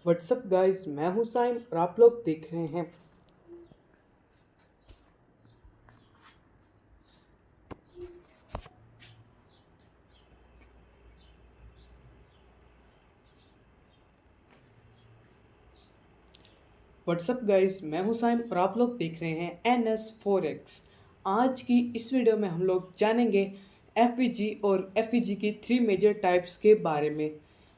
WhatsApp guys, मैं हूं साइम और आप लोग देख रहे हैं व्हाट्सअप गाइस, मैं हूं साइम और आप लोग देख रहे हैं NS4X। आज की इस वीडियो में हम लोग जानेंगे FVG और FVG की 3 मेजर टाइप्स के बारे में।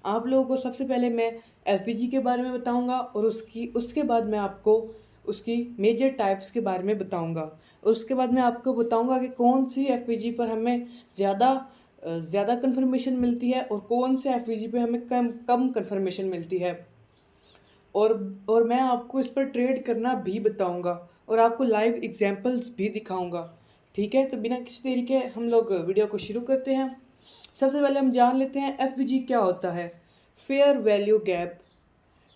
आप लोगों को सबसे पहले मैं FVG के बारे में बताऊंगा और उसके बाद मैं आपको उसकी मेजर टाइप्स के बारे में बताऊंगा और उसके बाद मैं आपको बताऊंगा कि कौन सी FVG पर हमें ज़्यादा कन्फर्मेशन मिलती है और कौन से FVG पे हमें कम कम कन्फर्मेशन मिलती है। और और मैं आपको इस पर ट्रेड करना भी बताऊंगा और आपको लाइव एग्जांपल्स भी दिखाऊंगा। ठीक है, तो बिना किसी देरी के हम लोग वीडियो को शुरू करते हैं। सबसे पहले हम जान लेते हैं FVG क्या होता है। Fair value gap.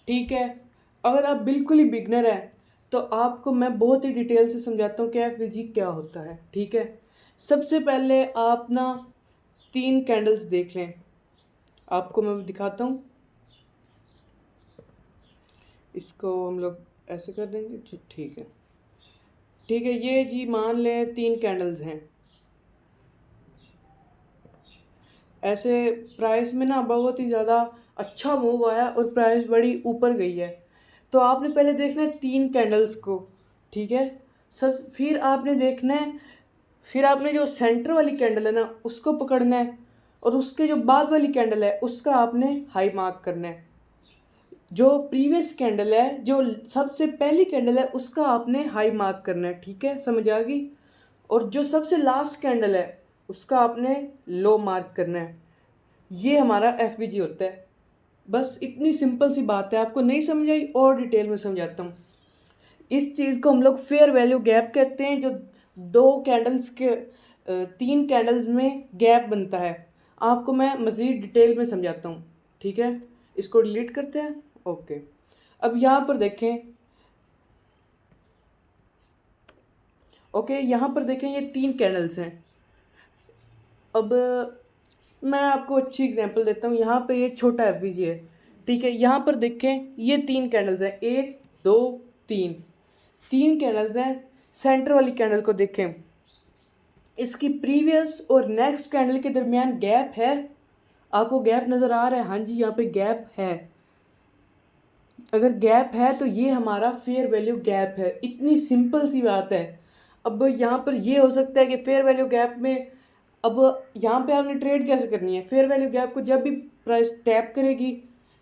ठीक है, अगर आप बिल्कुल ही बिगनर हैं तो आपको मैं बहुत ही डिटेल से समझाता हूँ कि FVG क्या होता है। ठीक है, सबसे पहले आप ना 3 कैंडल्स देख लें। आपको मैं दिखाता हूँ, इसको हम लोग ऐसे कर देंगे। ठीक है, ठीक है, ये जी मान लें 3 कैंडल्स हैं। ऐसे प्राइस में ना बहुत ही ज़्यादा अच्छा मूव आया और प्राइस बड़ी ऊपर गई है। तो आपने पहले देखना है 3 कैंडल्स को। ठीक है, सब फिर आपने जो सेंटर वाली कैंडल है ना उसको पकड़ना है और उसके जो बाद वाली कैंडल है उसका आपने हाई मार्क करना है। जो प्रीवियस कैंडल है, जो सबसे पहली कैंडल है, उसका आपने हाई मार्क करना है। ठीक है, समझ आ गई। और जो सबसे लास्ट कैंडल है उसका आपने लो मार्क करना है। ये हमारा FVG होता है। बस इतनी सिंपल सी बात है। आपको नहीं समझ आई और डिटेल में समझाता हूँ। इस चीज़ को हम लोग फेयर वैल्यू गैप कहते हैं। जो दो कैंडल्स के 3 कैंडल्स में गैप बनता है, आपको मैं मज़ीद डिटेल में समझाता हूँ। ठीक है, इसको डिलीट करते हैं। ओके, अब यहाँ पर देखें। ओके, यहाँ पर देखें, ये 3 कैंडल्स हैं। अब मैं आपको अच्छी एग्जांपल देता हूँ। यहाँ पे ये छोटा FVG है। ठीक है, यहाँ पर देखें, ये 3 कैंडल्स हैं, 1 2 3। 3 कैंडल्स हैं। सेंटर वाली कैंडल को देखें, इसकी प्रीवियस और नेक्स्ट कैंडल के दरमियान गैप है। आपको गैप नज़र आ रहा है? हाँ जी, यहाँ पे गैप है। अगर गैप है तो ये हमारा फेयर वैल्यू गैप है। इतनी सिंपल सी बात है। अब यहाँ पर ये हो सकता है कि फेयर वैल्यू गैप में, अब यहाँ पे आपने ट्रेड कैसे करनी है। फेयर वैल्यू गैप को जब भी प्राइस टैप करेगी,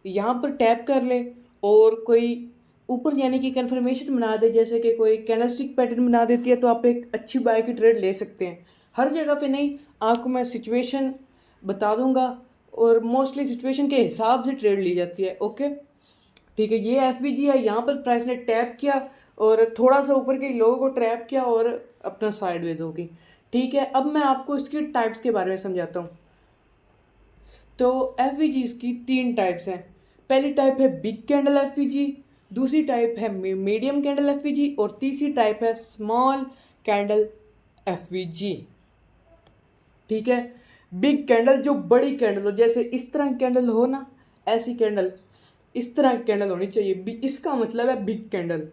यहाँ पर टैप कर ले और कोई ऊपर जाने की कंफर्मेशन बना दे, जैसे कि कोई कैंडलस्टिक पैटर्न बना देती है, तो आप एक अच्छी बाय की ट्रेड ले सकते हैं। हर जगह पे नहीं, आपको मैं सिचुएशन बता दूंगा और मोस्टली सिचुएशन के हिसाब से ट्रेड ली जाती है। ओके, ठीक है, ये FVG है। यहाँ पर प्राइस ने टैप किया और थोड़ा सा ऊपर के लोगों को ट्रैप किया और अपना साइडवेज होगी। ठीक है, अब मैं आपको इसकी टाइप्स के बारे में समझाता हूँ। तो FVGs की 3 टाइप्स हैं। पहली टाइप है बिग कैंडल FVG, दूसरी टाइप है मीडियम कैंडल FVG और तीसरी टाइप है स्मॉल कैंडल FVG। ठीक है, बिग कैंडल जो बड़ी कैंडल हो, जैसे इस तरह कैंडल हो ना, ऐसी कैंडल, इस तरह कैंडल होनी चाहिए। इसका मतलब है बिग कैंडल।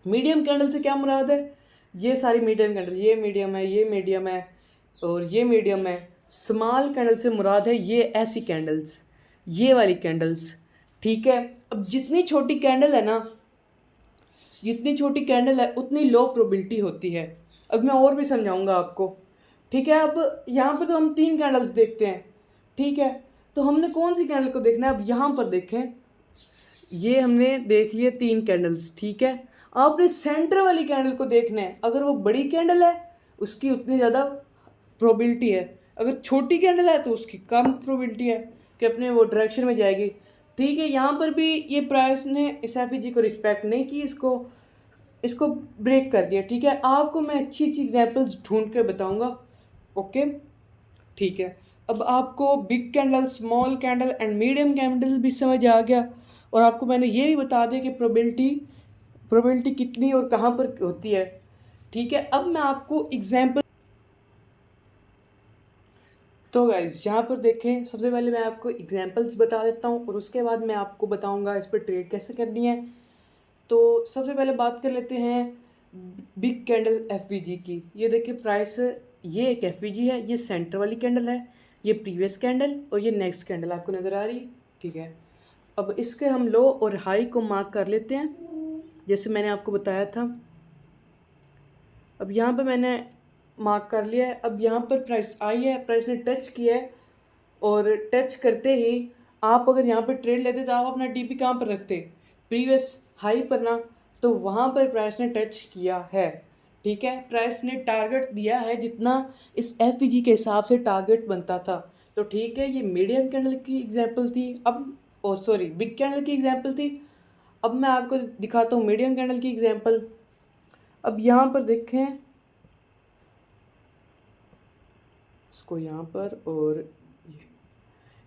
मीडियम कैंडल से क्या मुराद है? ये सारी मीडियम कैंडल, ये मीडियम है, ये मीडियम है और ये मीडियम है। स्मॉल कैंडल से मुराद है ये ऐसी कैंडल्स, ये वाली कैंडल्स। ठीक है, अब जितनी छोटी कैंडल है उतनी लो प्रोबेबिलिटी होती है। अब मैं और भी समझाऊंगा आपको। ठीक है, अब यहाँ पर तो हम 3 कैंडल्स देखते हैं। ठीक है, तो हमने कौन सी कैंडल को देखना है? अब यहाँ पर देखें, ये हमने देख लिए 3 कैंडल्स। ठीक है, आपने सेंटर वाली कैंडल को देखना है। अगर वो बड़ी कैंडल है उसकी उतनी ज़्यादा प्रोबेबिलिटी है, अगर छोटी कैंडल है तो उसकी कम प्रोबेबिलिटी है कि अपने वो डायरेक्शन में जाएगी। ठीक है, यहाँ पर भी ये प्राइस ने इस FVG को रिस्पेक्ट नहीं की, इसको ब्रेक कर दिया। ठीक है, आपको मैं अच्छी अच्छी एग्जांपल्स ढूंढ कर बताऊंगा। ओके, ठीक है, अब आपको big candle, small candle and medium candle भी समझ आ गया और आपको मैंने ये भी बता दिया कि प्रोबेबिलिटी कितनी और कहाँ पर होती है। ठीक है, अब मैं आपको एग्जांपल तो गाइज़ यहाँ पर देखें, सबसे पहले मैं आपको एग्जांपल्स बता देता हूँ और उसके बाद मैं आपको बताऊँगा इस पर ट्रेड कैसे करनी है। तो सबसे पहले बात कर लेते हैं बिग कैंडल एफवीजी की। ये देखिए प्राइस, ये एक एफवीजी है, ये सेंटर वाली कैंडल है, ये प्रीवियस कैंडल और ये नेक्स्ट कैंडल आपको नज़र आ रही है, ठीक है। अब इसके हम लो और हाई को मार्क कर लेते हैं जैसे मैंने आपको बताया था। अब यहाँ पर मैंने मार्क कर लिया है। अब यहाँ पर प्राइस आई है, प्राइस ने टच किया है और टच करते ही आप अगर यहाँ पर ट्रेड लेते तो आप अपना डीपी कहाँ पर रखते, प्रीवियस हाई पर ना। तो वहाँ पर प्राइस ने टच किया है, ठीक है। प्राइस ने टारगेट दिया है जितना इस एफवीजी के हिसाब से टारगेट बनता था, तो ठीक है। ये मीडियम कैंडल की एग्जांपल थी। अब सॉरी, बिग कैंडल की एग्जांपल थी। अब मैं आपको दिखाता हूँ मीडियम कैंडल की एग्जांपल। अब यहाँ पर देखें इसको यहाँ पर, और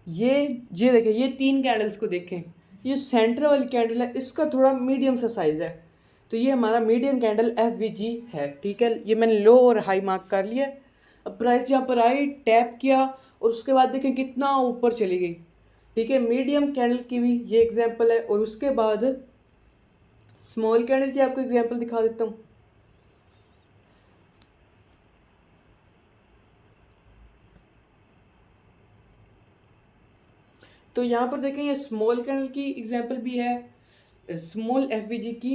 ये देखिए, ये 3 कैंडल्स को देखें। ये सेंटर वाली कैंडल है, इसका थोड़ा मीडियम सा साइज़ है, तो ये हमारा मीडियम कैंडल एफवीजी है, ठीक है। ये मैंने लो और हाई मार्क कर लिया। अब प्राइस यहाँ पर आई, टैप किया और उसके बाद देखें कितना ऊपर चली गई, ठीक है। मीडियम कैंडल की भी ये एग्जांपल है और उसके बाद स्मॉल कैंडल की आपको एग्जांपल दिखा देता हूँ। तो यहाँ पर देखें, ये स्मॉल कैंडल की एग्जांपल भी है, स्मॉल एफवीजी की।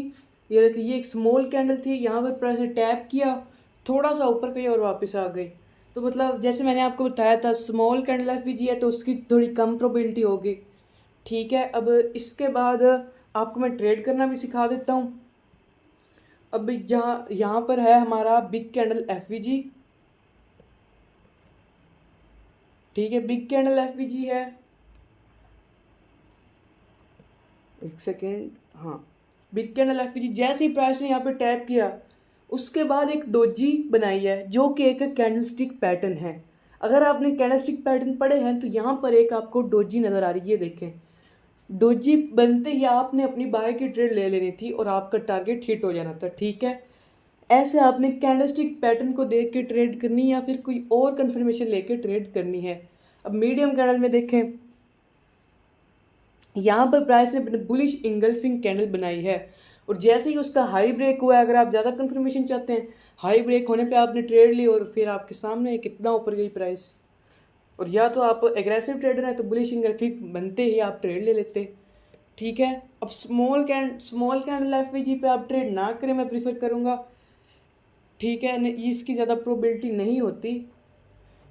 ये देखिए, ये एक स्मॉल कैंडल थी, यहाँ पर प्राइस ने टैप किया, थोड़ा सा ऊपर गई और वापस आ गई। तो मतलब जैसे मैंने आपको बताया था, स्मॉल कैंडल एफवीजी है तो उसकी थोड़ी कम प्रोबेबिलिटी होगी, ठीक है। अब इसके बाद आपको मैं ट्रेड करना भी सिखा देता हूँ। अब यहाँ पर है हमारा बिग कैंडल एफवीजी, ठीक है। बिग कैंडल एफवीजी है, एक सेकेंड, हाँ। बिग कैंडल एफवीजी, जैसे ही प्राइस ने यहाँ पे टैप किया उसके बाद एक डोजी बनाई है जो कि एक कैंडलस्टिक पैटर्न है। अगर आपने कैंडलस्टिक पैटर्न पढ़े हैं तो यहाँ पर एक आपको डोजी नज़र आ रही है, ये देखें। डोजी बनते ही आपने अपनी बाय की ट्रेड ले लेनी थी और आपका टारगेट हिट हो जाना था, ठीक है। ऐसे आपने कैंडलस्टिक पैटर्न को देख के ट्रेड करनी है या फिर कोई और कंफर्मेशन लेके ट्रेड करनी है। अब मीडियम कैंडल में देखें, यहाँ पर प्राइस ने बुलिश इंगल्फिंग कैंडल बनाई है और जैसे ही उसका हाई ब्रेक हुआ है, अगर आप ज़्यादा कंफर्मेशन चाहते हैं, हाई ब्रेक होने पे आपने ट्रेड ली और फिर आपके सामने कितना ऊपर गई प्राइस। और या तो आप एग्रेसिव ट्रेडर हैं तो बुलिश इंगल्फिंग बनते ही आप ट्रेड ले लेते, ठीक है। अब स्मॉल कैंडल एफवीजी पे आप ट्रेड ना करें, मैं प्रीफर करूँगा, ठीक है। इसकी ज़्यादा प्रोबेबिलिटी नहीं होती।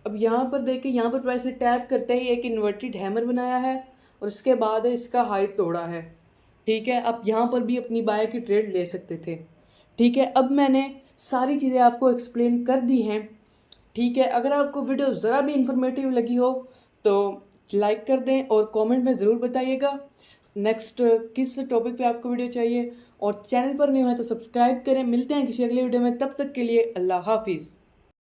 अब यहाँ पर देखें, यहाँ पर प्राइस ने टैप करते ही एक इन्वर्टेड हैमर बनाया है और उसके बाद इसका हाई तोड़ा है, ठीक है। अब यहाँ पर भी अपनी बाय की ट्रेड ले सकते थे, ठीक है। अब मैंने सारी चीज़ें आपको एक्सप्लेन कर दी हैं, ठीक है। अगर आपको वीडियो ज़रा भी इंफॉर्मेटिव लगी हो तो लाइक कर दें और कमेंट में ज़रूर बताइएगा नेक्स्ट किस टॉपिक पे आपको वीडियो चाहिए, और चैनल पर नहीं हो तो सब्सक्राइब करें। मिलते हैं किसी अगले वीडियो में, तब तक के लिए अल्लाह हाफिज़।